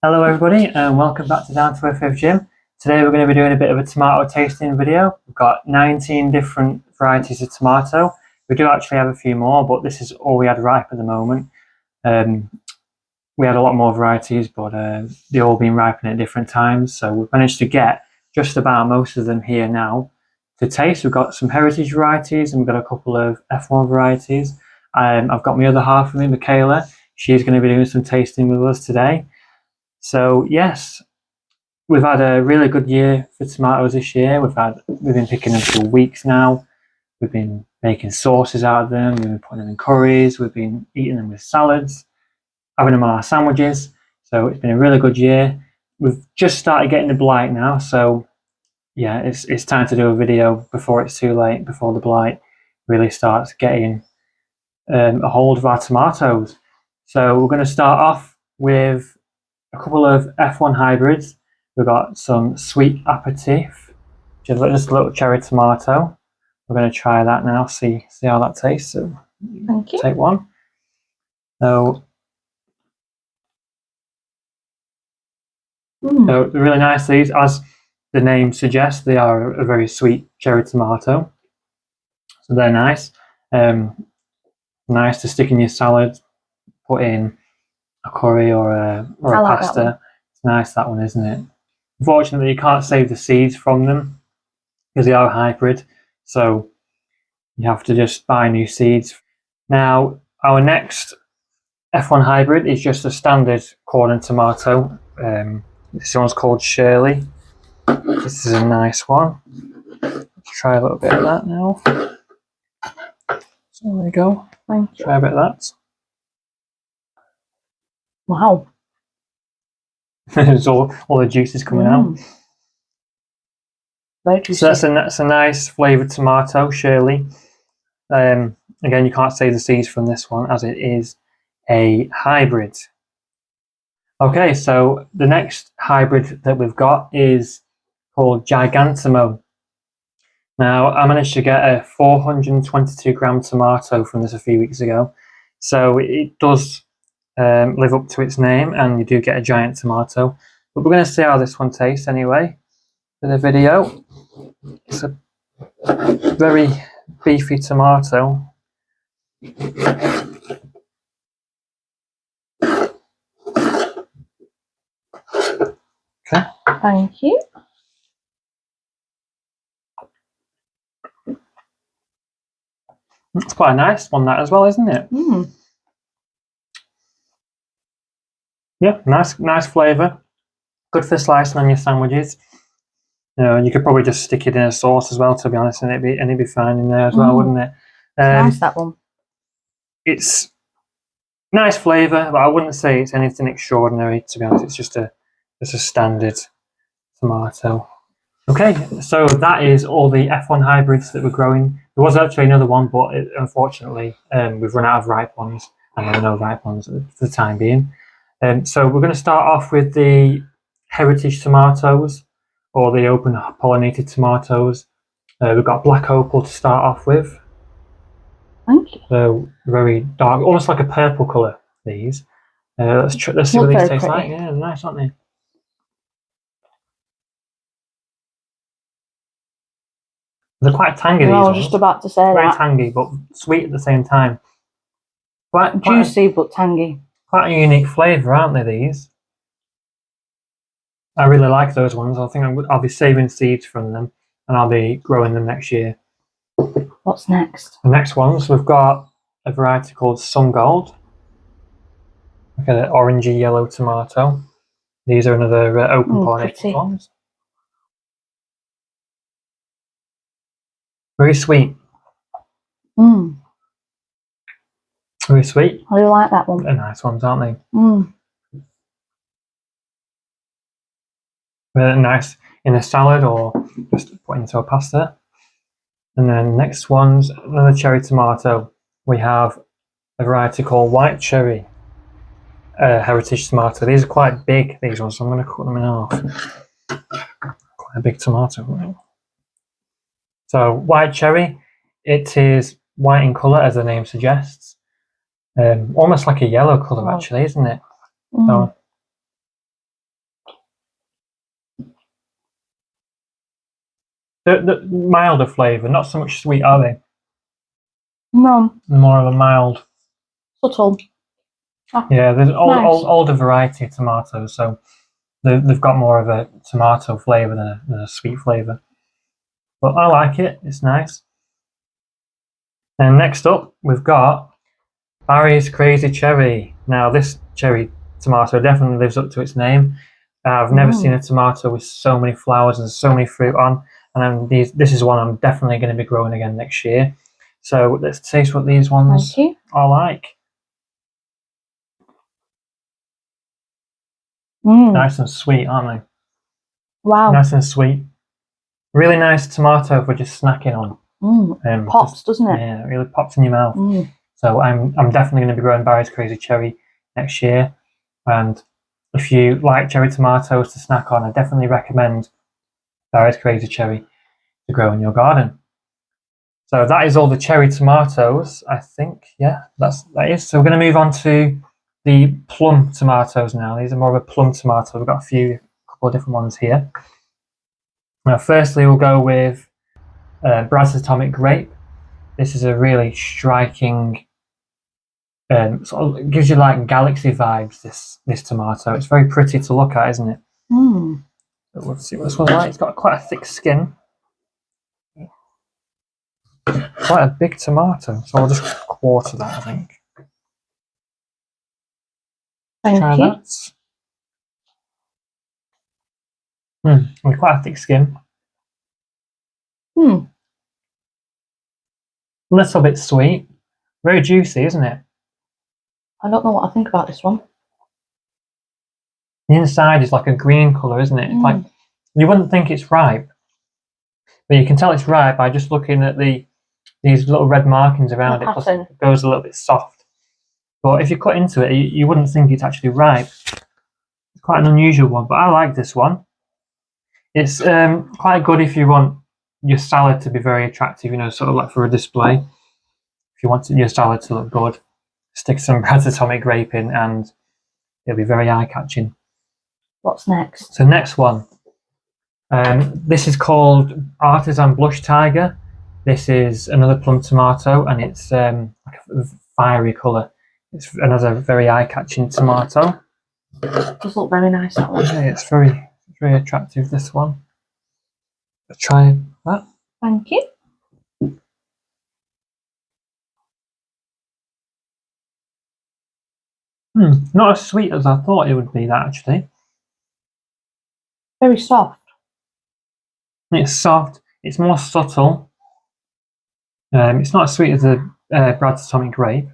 Hello everybody and welcome back to Down to Earth with Jim. Today we're going to be doing a bit of a tomato tasting video. We've got 19 different varieties of tomato. We do actually have a few more, but this is all we had ripe at the moment. We had a lot more varieties, but they've all been ripening at different times. So we've managed to get just about most of them here now to taste. We've got some heritage varieties and we've got a couple of F1 varieties. I've got my other half of me, Michaela. She's going to be doing some tasting with us today. So yes, we've had a really good year for tomatoes this year. We've been picking them for weeks now. We've been making sauces out of them. We've been putting them in curries. We've been eating them with salads, having them on our sandwiches. So it's been a really good year. We've just started getting the blight now. So yeah, it's time to do a video before it's too late, before the blight really starts getting a hold of our tomatoes. So we're going to start off with a couple of F1 hybrids. We've got some sweet Apertiff, which is just a little cherry tomato. We're going to try that now, see how that tastes. So thank you. Take one. So they're really nice. These, as the name suggests, they are a very sweet cherry tomato. So they're nice. Nice to stick in your salad, put in a curry or a pasta. It's nice, that one, isn't it? Unfortunately, you can't save the seeds from them because they are a hybrid, so you have to just buy new seeds. Now, our next F1 hybrid is just a standard corn and tomato. This one's called Shirley. This is a nice one. Let's try a little bit of that now. So there we go. Thank you. Try a bit of that. Wow. There's all the juices coming out. Very juicy. So that's a nice flavoured tomato, Shirley. Again, you can't save the seeds from this one as it is a hybrid. Okay, so the next hybrid that we've got is called Gigantamo. Now, I managed to get a 422 gram tomato from this a few weeks ago. So it does live up to its name, and you do get a giant tomato. But we're going to see how this one tastes anyway for the video. It's a very beefy tomato. Okay. Thank you. It's quite a nice one, that as well, isn't it? Yeah, nice flavour. Good for slicing on your sandwiches. You know, and you could probably just stick it in a sauce as well, to be honest, and it'd be fine in there as well, wouldn't it? Nice, that one. It's nice flavour, but I wouldn't say it's anything extraordinary, to be honest. It's just a standard tomato. Okay, so that is all the F1 hybrids that we're growing. There was actually another one, but unfortunately we've run out of ripe ones, and there are no ripe ones for the time being. So we're going to start off with the heritage tomatoes, or the open pollinated tomatoes. We've got black opal to start off with. Thank you. So very dark, almost like a purple colour, these. Let's see what these taste like. Yeah, nice, aren't they? They're quite tangy, these ones. I was just about to say that. Very tangy, but sweet at the same time. Quite juicy, but tangy. Quite a unique flavour, aren't they, these? I really like those ones. I think I'll be saving seeds from them, and I'll be growing them next year. What's next? The next ones, we've got a variety called Sungold. Look at the orangey yellow tomato. These are another open pollinated ones. Very sweet. Very sweet. I like that one. They're nice ones, aren't they? Really nice in a salad or just put into a pasta. And then next one's another cherry tomato. We have a variety called white cherry heritage tomato. These are quite big, these ones, so I'm going to cut them in half. Quite a big tomato. So white cherry, it is white in colour, as the name suggests. Almost like a yellow colour, actually, isn't it? So The milder flavour, not so much sweet, are they? No. More of a mild. Subtle. Oh, Yeah, there's nice. older variety of tomatoes, so they've got more of a tomato flavour than a sweet flavour. But I like it, it's nice. And next up, we've got Barry's Crazy Cherry. Now, this cherry tomato definitely lives up to its name. I've never seen a tomato with so many flowers and so many fruit on, and this is one I'm definitely going to be growing again next year. So let's taste what these ones are like. Nice and sweet, aren't they? Wow. Nice and sweet. Really nice tomato for just snacking on. Pops, doesn't it? Yeah, it really pops in your mouth. So I'm definitely going to be growing Barry's Crazy Cherry next year. And if you like cherry tomatoes to snack on, I definitely recommend Barry's Crazy Cherry to grow in your garden. So that is all the cherry tomatoes, I think. Yeah, that is. So we're going to move on to the plum tomatoes now. These are more of a plum tomato. We've got a couple of different ones here. Now, firstly, we'll go with Brad's Atomic Grape. This is a really striking, sort of gives you like galaxy vibes. This tomato. It's very pretty to look at, isn't it? So let's see what this one's like. It's got quite a thick skin. Quite a big tomato, so I'll just quarter that, I think. Try that. With quite a thick skin. A little bit sweet. Very juicy, isn't it? I don't know what I think about this one. The inside is like a green colour, isn't it? Like you wouldn't think it's ripe, but you can tell it's ripe by just looking at these little red markings around it. Plus it goes a little bit soft. But if you cut into it, you wouldn't think it's actually ripe. It's quite an unusual one, but I like this one. It's quite good if you want your salad to be very attractive, you know, sort of like for a display. If you want your salad to look good, stick some Brad's Atomic Grape in and it'll be very eye-catching. What's next? So next one. This is called Artisan Blush Tiger. This is another plum tomato and it's like a fiery colour. It's another very eye-catching tomato. It does look very nice, that one. Yeah, it's very attractive, this one. Let's try that. Thank you. Not as sweet as I thought it would be, that actually. Very soft. It's soft, it's more subtle. It's not as sweet as the Brad's Atomic Grape,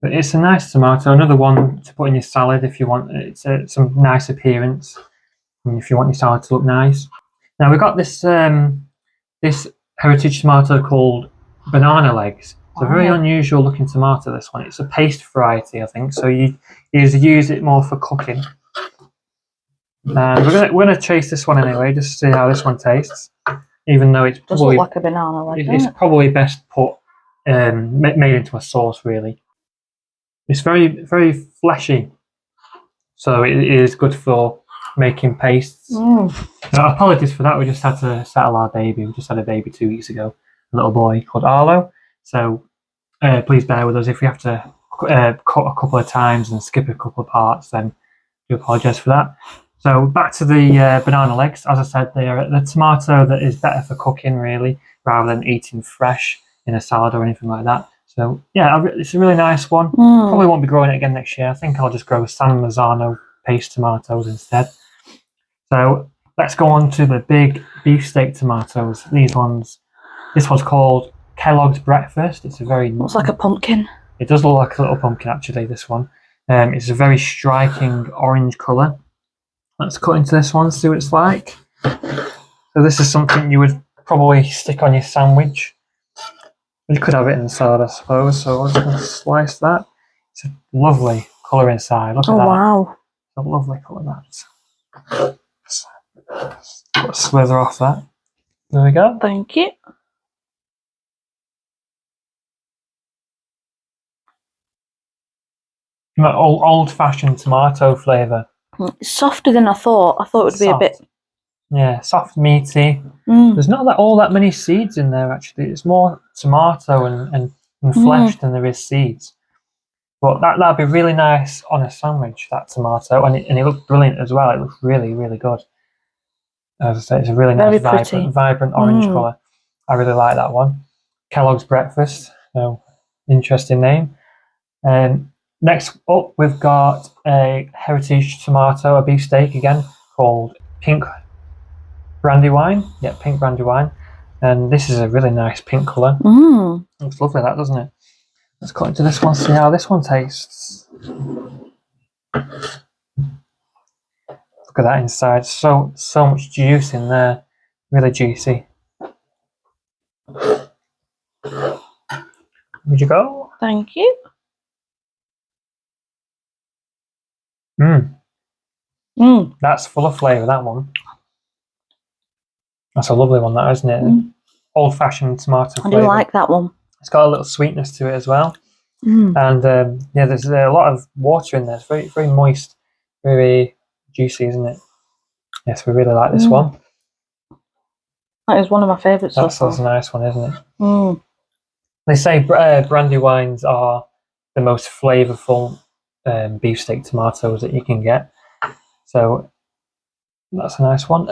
but it's a nice tomato. Another one to put in your salad if you want some nice appearance, and if you want your salad to look nice. Now we've got this this heritage tomato called Banana Legs. It's a very unusual looking tomato, this one. It's a paste variety, I think, so you use it more for cooking. And we're gonna taste this one anyway, just to see how this one tastes. Even though it's probably, does look like a banana leg, it's probably best put made into a sauce, really. It's very fleshy, so it is good for making pastes. Now, apologies for that. We just had to settle our baby. We just had a baby 2 weeks ago, a little boy called Arlo. So please bear with us if we have to cut a couple of times and skip a couple of parts. Then do apologise for that. So back to the banana legs. As I said, they are the tomato that is better for cooking, really, rather than eating fresh in a salad or anything like that. So yeah, it's a really nice one. Probably won't be growing it again next year. I think I'll just grow San Marzano paste tomatoes instead. So let's go on to the big beefsteak tomatoes. These ones. This one's called Kelloggs Breakfast. It's a very... Looks like a pumpkin. It does look like a little pumpkin, actually, this one. It's a very striking orange colour. Let's cut into this one, see what it's like. So this is something you would probably stick on your sandwich. You could have it in the salad, I suppose. So I'm just going to slice that. It's a lovely colour inside. Look at that. Oh, wow. It's a lovely colour, that. Put a slither off that. There we go. Thank you. Old-fashioned tomato flavour. It's softer than I thought. I thought it would be a bit Yeah, soft, meaty. Mm. There's not all that many seeds in there actually. It's more tomato and flesh than there is seeds. But that'd be really nice on a sandwich, that tomato, and it looked brilliant as well. It looks really, really good. As I say, it's a really Very nice, pretty. vibrant orange colour. I really like that one. Kelloggs Breakfast, so interesting name. Next up, we've got a heritage tomato, a beefsteak again, called Pink Brandywine. Yeah, Pink Brandywine. And this is a really nice pink colour. Looks lovely, that, doesn't it? Let's cut into this one, see how this one tastes. Look at that inside. So much juice in there. Really juicy. Would you go? Thank you. That's full of flavour, that one. That's a lovely one, that, isn't it? Old-fashioned tomato flavour. I do like that one. It's got a little sweetness to it as well. And yeah, there's a lot of water in there. It's very, very moist, very juicy, isn't it? Yes, we really like this one. That is one of my favourites so far. That's a nice one, isn't it? They say Brandywines are the most flavourful beefsteak tomatoes that you can get. So that's a nice one.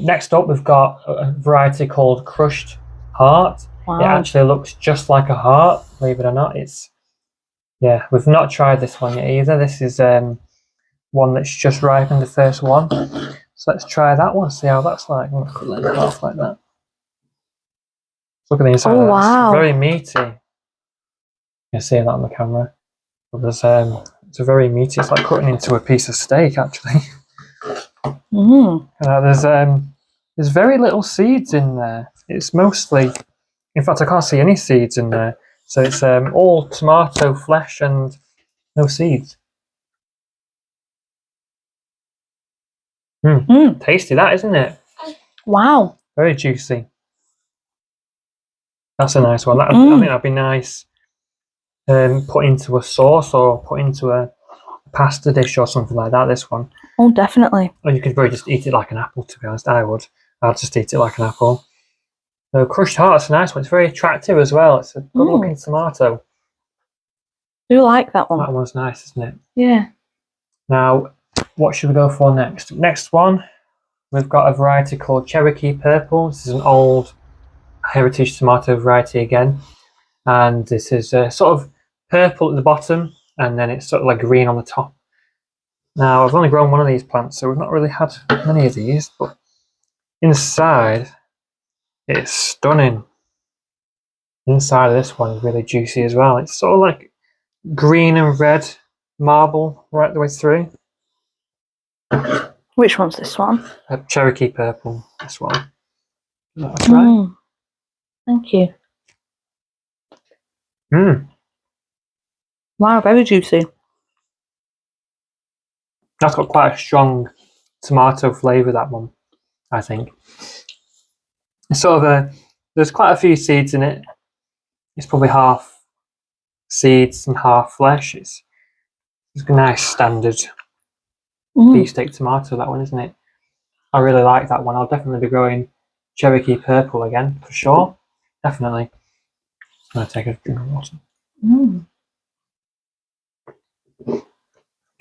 Next up, we've got a variety called Crushed Heart. Wow. It actually looks just like a heart, believe it or not. Yeah, we've not tried this one yet either. This is one that's just ripened, the first one. So let's try that one, see how that's like. I'm going to cut it in half like that. Look at the inside. Wow. It's very meaty. You can see that on the camera. But there's it's a very meaty. It's like cutting into a piece of steak, actually. There's very little seeds in there. It's mostly, in fact, I can't see any seeds in there. So it's all tomato flesh and no seeds. Tasty, that, isn't it? Wow. Very juicy. That's a nice one. I think that'd be nice put into a sauce or put into a pasta dish or something like that, this one. Oh, definitely. Or you could probably just eat it like an apple, to be honest. I'd just eat it like an apple. So Crushed Heart's a nice one. It's very attractive as well. It's a good looking tomato. I do like that one. That one's nice, isn't it? Yeah. Now, what should we go for next? Next one, we've got a variety called Cherokee Purple. This is an old heritage tomato variety again. And this is sort of purple at the bottom, and then it's sort of like green on the top. Now, I've only grown one of these plants, so we've not really had many of these, but inside, it's stunning. Inside of this one is really juicy as well. It's sort of like green and red marble right the way through. Which one's this one? Cherokee Purple, this one. That's right. Thank you. Wow, very juicy. That's got quite a strong tomato flavour, that one, I think. It's sort of there's quite a few seeds in it. It's probably half seeds and half flesh. It's a nice standard beefsteak tomato, that one, isn't it? I really like that one. I'll definitely be growing Cherokee Purple again, for sure. Definitely. I'm going to take a drink of water.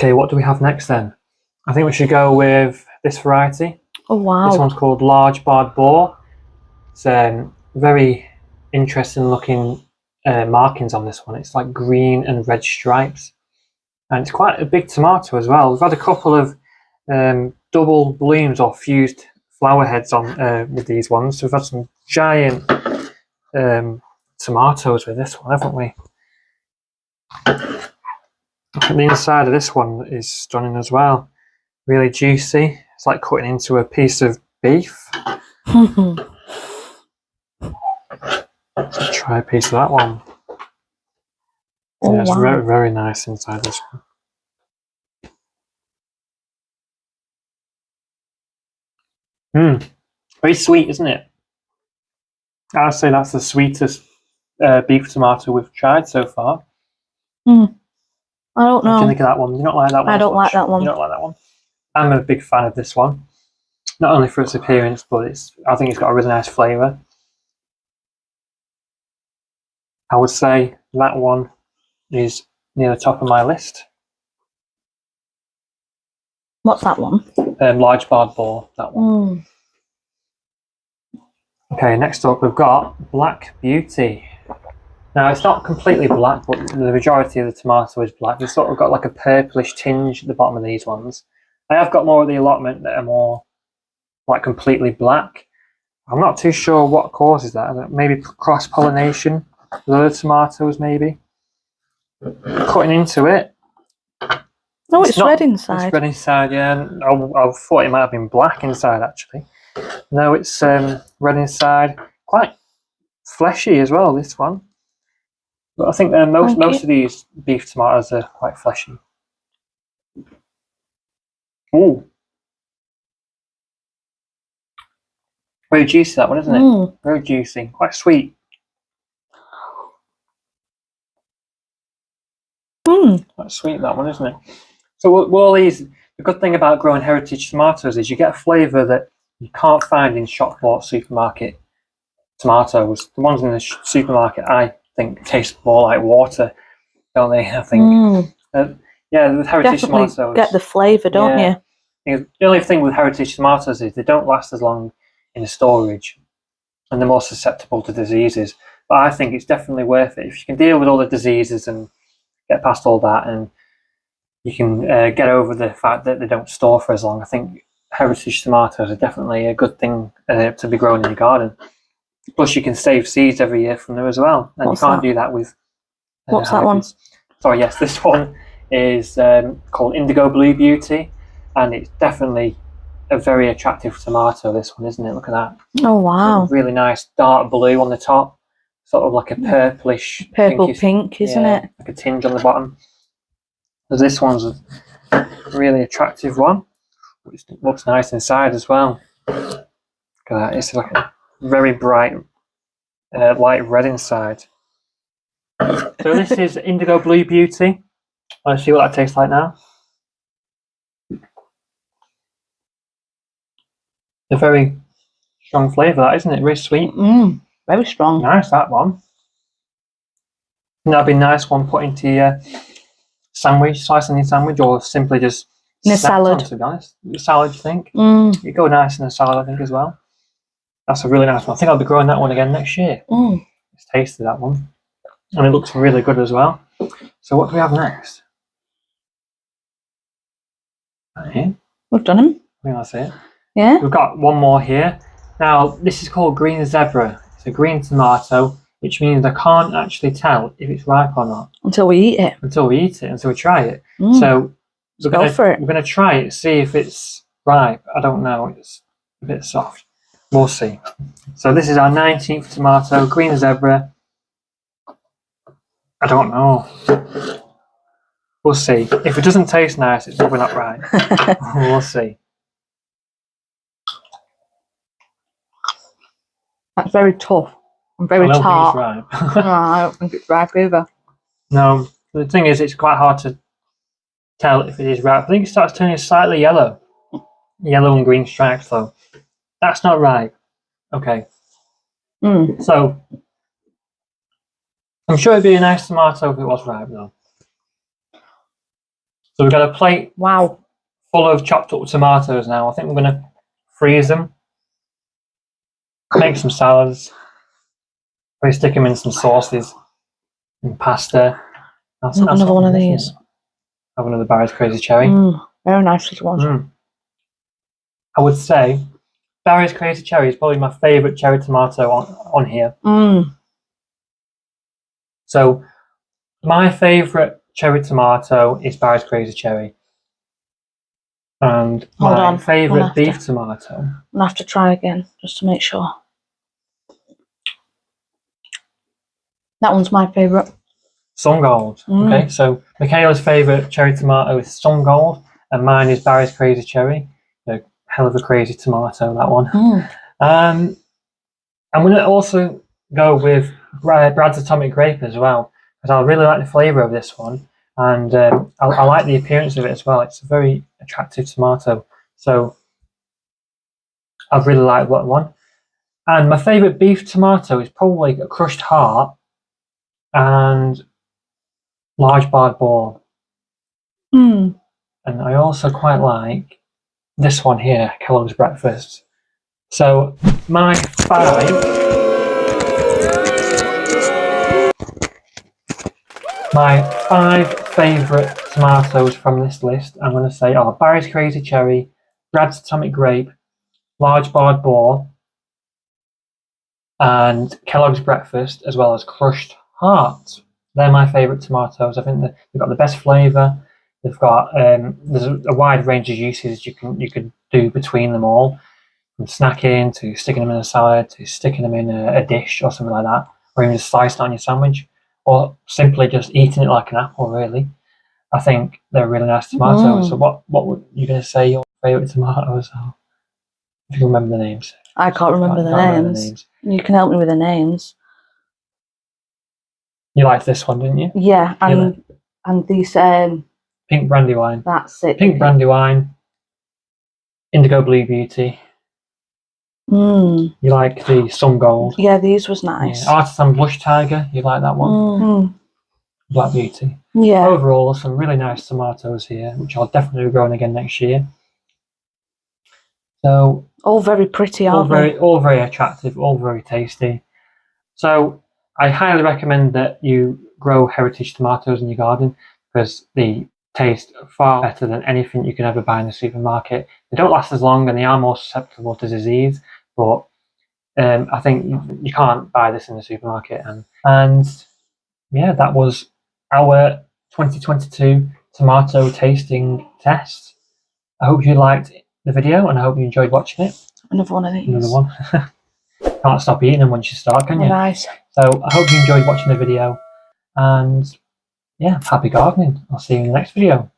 Okay, what do we have next then? I think we should go with this variety. Oh, wow. This one's called Large Barred Boar. It's very interesting looking markings on this one. It's like green and red stripes. And it's quite a big tomato as well. We've had a couple of double blooms or fused flower heads on with these ones. So we've had some giant tomatoes with this one, haven't we? And the inside of this one is stunning as well. Really juicy. It's like cutting into a piece of beef. Let's try a piece of that one. Oh, yeah, it's wow. very, very nice inside this one. Very sweet, isn't it? I'd say that's the sweetest beef tomato we've tried so far. I don't know. What do you think of that one? You don't like that one? I don't like that one. You don't like that one? I'm a big fan of this one. not only for its appearance, but I think it's got a really nice flavour. I would say that one is near the top of my list. What's that one? Large barred boar, that one. Okay, next up we've got Black Beauty. Now it's not completely black, but the majority of the tomato is black. It's sort of got like a purplish tinge at the bottom of these ones. I have got more of the allotment that are more like completely black. I'm not too sure what causes that. Maybe cross-pollination with other tomatoes, maybe. Cutting into it. No, it's red inside. It's red inside, yeah. I thought it might have been black inside, actually. No, it's red inside. Quite fleshy as well, this one. But I think most of these beef tomatoes are quite fleshy. Ooh. Very juicy, that one, isn't it? Very juicy. Quite sweet. Quite sweet, that one, isn't it? So all these, the good thing about growing heritage tomatoes is you get a flavour that you can't find in shop-bought supermarket tomatoes. The ones in the supermarket, I think, taste more like water, don't they? I think. Yeah, with heritage Definitely tomatoes, get the flavour, don't you? The only thing with heritage tomatoes is they don't last as long in storage, and they're more susceptible to diseases. But I think it's definitely worth it if you can deal with all the diseases and get past all that, and you can get over the fact that they don't store for as long. I think heritage tomatoes are definitely a good thing to be grown in your garden. Plus, you can save seeds every year from them as well, and you can't do that with. What's that one? Sorry, yes, this one is called Indigo Blue Beauty, and it's definitely a very attractive tomato. This one, isn't it? Look at that. Oh wow! Really nice dark blue on the top, sort of like a purplish, pink, isn't it? Like a tinge on the bottom. So this one's a really attractive one, which looks nice inside as well. Look at that. It's like a very bright, light red inside. So this is Indigo Blue Beauty. Let's see what that tastes like now. A very strong flavour, that, isn't it? Very sweet. Very strong. Nice, that one. And that'd be a nice one put into your sandwich, slice on your sandwich, or simply just in a salad. To be honest, salad, you think? It'd go nice in a salad, I think, as well. That's a really nice one. I think I'll be growing that one again next year. It's tasty, that one, and it looks really good as well. So what do we have next? Right here. We've done them. I think that's it. Yeah. We've got one more here. Now this is called Green Zebra. It's a green tomato, which means I can't actually tell if it's ripe or not until we eat it. Until we try it. So we're gonna try it, see if it's ripe. I don't know. It's a bit soft. We'll see. So this is our 19th tomato, Green Zebra. I don't know. We'll see. If it doesn't taste nice, it's probably not right. We'll see. That's very tough and very tart. I don't think it's ripe. No, I don't think it's ripe either. No, the thing is, it's quite hard to tell if it is ripe. I think it starts turning slightly yellow. Yellow and green stripes, though. That's not ripe. Okay. So, I'm sure it'd be a nice tomato if it was ripe, though. So we've got a plate full of chopped up tomatoes now. I think we're going to freeze them. Make some salads. Maybe stick them in some sauces and pasta. That's another one of these. Have another Barry's Crazy Cherry. Very nice little one. I would say Barry's Crazy Cherry is probably my favourite cherry tomato on here. So my favourite cherry tomato is Barry's Crazy Cherry. And my favourite beef tomato. I'll have to try again just to make sure. That one's my favourite. Sungold. Okay, so Michaela's favourite cherry tomato is Sungold, and mine is Barry's Crazy Cherry. A hell of a crazy tomato, that one. I'm going to also go with Brad's Atomic Grape as well, because I really like the flavour of this one, and I like the appearance of it as well. It's a very attractive tomato. So I really like that one. And my favourite beef tomato is probably a crushed heart and large barred Boar. Mm. And I also quite like this one here, Kelloggs Breakfast. So my five favourite tomatoes from this list, I'm going to say, are Barry's Crazy Cherry, Brad's Atomic Grape, Large Barred Boar, and Kellogg's Breakfast, as well as Crushed Heart. They're my favourite tomatoes. I think they've got the best flavour. They've got there's a wide range of uses you can do between them all, from snacking to sticking them in a salad to sticking them in a dish or something like that, or even just slicing it on your sandwich, or simply just eating it like an apple. Really, I think they're really nice tomatoes. So what would you going to say your favourite tomatoes are? If you can remember the names. I can't remember the names. You can help me with the names. You liked this one, didn't you? Yeah, and these Pink Brandywine. That's it. Pink Brandywine. Indigo Blue Beauty. Mm. You like the Sungold. Yeah, these was nice. Yeah. Artisan Blush Tiger. You like that one? Mm. Black Beauty. Yeah. Overall, some really nice tomatoes here, which I'll definitely be growing again next year. So all very pretty, aren't they? All very attractive, all very tasty. So I highly recommend that you grow heritage tomatoes in your garden, because they taste far better than anything you can ever buy in the supermarket. They don't last as long and they are more susceptible to disease, but I think you can't buy this in the supermarket. And yeah, that was our 2022 tomato tasting test. I hope you liked the video and I hope you enjoyed watching it. Another one of these. Another one. Can't stop eating them once you start, can you? Nice. So I hope you enjoyed watching the video, and yeah, happy gardening. I'll see you in the next video.